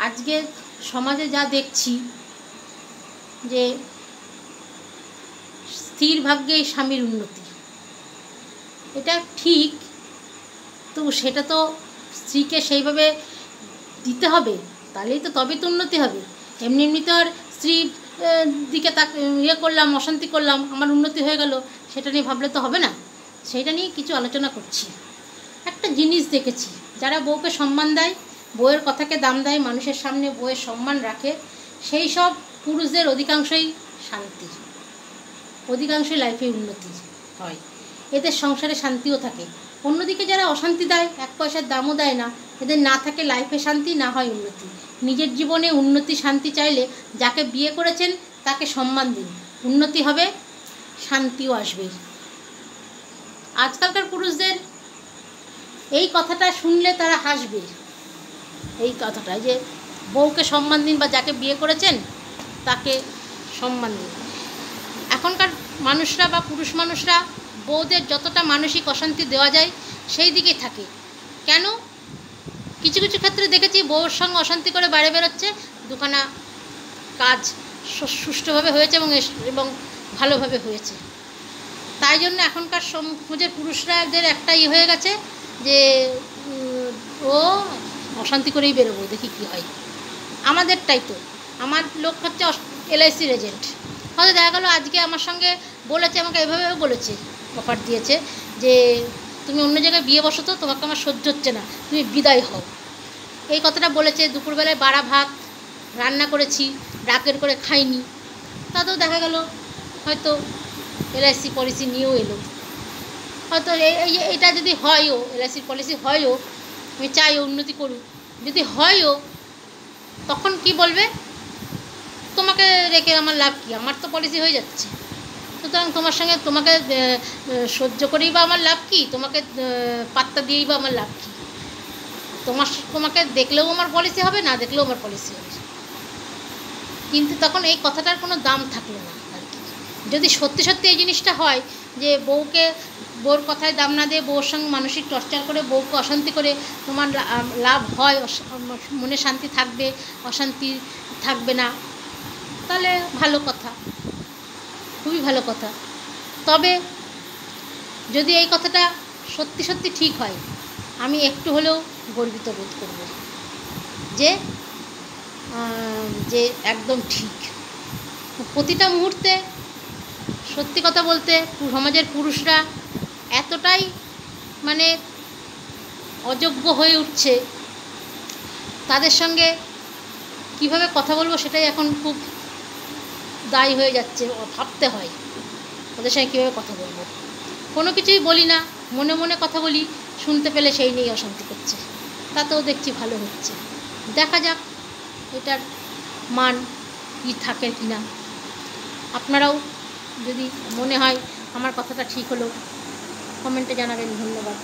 আজকে সমাজে যা দেখছি যে স্থির ভাগ্যেই স্বামীর উন্নতি, এটা ঠিক, তো সেটা তো স্ত্রীকে সেইভাবে দিতে হবে, তাহলেই তো তবেই তো উন্নতি হবে। এমনি এমনি তো আর স্ত্রীর দিকে তাকে করলাম, অশান্তি করলাম, আমার উন্নতি হয়ে গেল, সেটা নিয়ে ভাবলে তো হবে না। সেইটা নিয়ে কিছু আলোচনা করছি। একটা জিনিস দেখেছি, যারা বউকে সম্মান দেয়, বউয়ের কথাকে দাম দেয়, মানুষের সামনে বউয়ের সম্মান রাখে, সেই সব পুরুষদের অধিকাংশই শান্তি, অধিকাংশই লাইফে উন্নতি হয়, এদের সংসারে শান্তিও থাকে। অন্যদিকে যারা অশান্তি দেয়, এক পয়সার দামও দেয় না, এদের না থাকে লাইফে শান্তি, না হয় উন্নতি। নিজের জীবনে উন্নতি শান্তি চাইলে যাকে বিয়ে করেছেন তাকে সম্মান দিন, উন্নতি হবে, শান্তিও আসবে। আজকালকার পুরুষদের এই কথাটা শুনলে তারা হাসবে, এই কথাটা যে বউকে সম্মান দিন বা যাকে বিয়ে করেছেন তাকে সম্মান দিন। এখনকার মানুষরা বা পুরুষ মানুষরা বউদের যতটা মানসিক অশান্তি দেওয়া যায় সেই দিকেই থাকে। কেন? কিছু কিছু ক্ষেত্রে দেখেছি বউর সঙ্গে অশান্তি করে বাইরে বেরোচ্ছে, দুখানা কাজ সুষ্ঠুভাবে হয়েছে এবং ভালোভাবে হয়েছে। তাই জন্য এখনকার সমাজের পুরুষরাদের একটা হয়ে গেছে যে ও অশান্তি করেই বেরোবো, দেখি কী হয়। আমাদেরটাই তো, আমার লোক হচ্ছে LIC এজেন্ট, হয়তো দেখা গেলো আজকে আমার সঙ্গে বলেছে, আমাকে এভাবে বলেছে, অফার দিয়েছে যে তুমি অন্য জায়গায় বিয়ে বসো তো, তোমাকে আমার সহ্য হচ্ছে না, তুমি বিদায় হও। এই কথাটা বলেছে। দুপুরবেলায় বাড়া ভাত রান্না করেছি, ডাকের করে খাইনি, তাতেও দেখা গেল হয়তো LIC পলিসি নিয়েও এলো। হয়তো এটা যদি হয়ও, LIC পলিসি হয়ও, আমি চাই উন্নতি করুক, যদি হয়ও তখন কি বলবে, তোমাকে রেখে আমার লাভ কী, আমার তো পলিসি হয়ে যাচ্ছে, সুতরাং তোমার সঙ্গে তোমাকে সহ্য করেই বা আমার লাভ কী, তোমাকে পাত্তা দিয়েই বা আমার লাভ কী, তোমাকে দেখলেও আমার পলিসি হবে, না দেখলেও আমার পলিসি হবে। কিন্তু তখন এই কথাটার কোনো দাম থাকলো না আর কি। যদি সত্যি সত্যি এই জিনিসটা হয় যে বউর কথায় দাম না দিয়ে বউর সঙ্গে মানসিক টর্চার করে বউকে অশান্তি করে তোমার লাভ হয়, মনে শান্তি থাকবে, অশান্তি থাকবে না, তাহলে ভালো কথা, খুবই ভালো কথা। তবে যদি এই কথাটা সত্যি সত্যি ঠিক হয়, আমি একটু হলেও গর্বিত বোধ করব যে একদম ঠিক। প্রতিটা মুহূর্তে সত্যি কথা বলতে সমাজের পুরুষরা এতটাই মানে অযোগ্য হয়ে উঠছে, তাদের সঙ্গে কিভাবে কথা বলবো সেটাই এখন খুব দায়ী হয়ে যাচ্ছে, ভাবতে হয় ওদের সঙ্গে কীভাবে কথা বলবো। কোনো কিছুই বলি না, মনে মনে কথা বলি, শুনতে পেলে সেই নিয়েই অশান্তি করছে, তাতেও দেখছি ভালো হচ্ছে। দেখা যাক এটার মান কি থাকে কি না। আপনারাও যদি মনে হয় আমার কথাটা ঠিক হলো, কমেন্টে জানাবেন। ধন্যবাদ।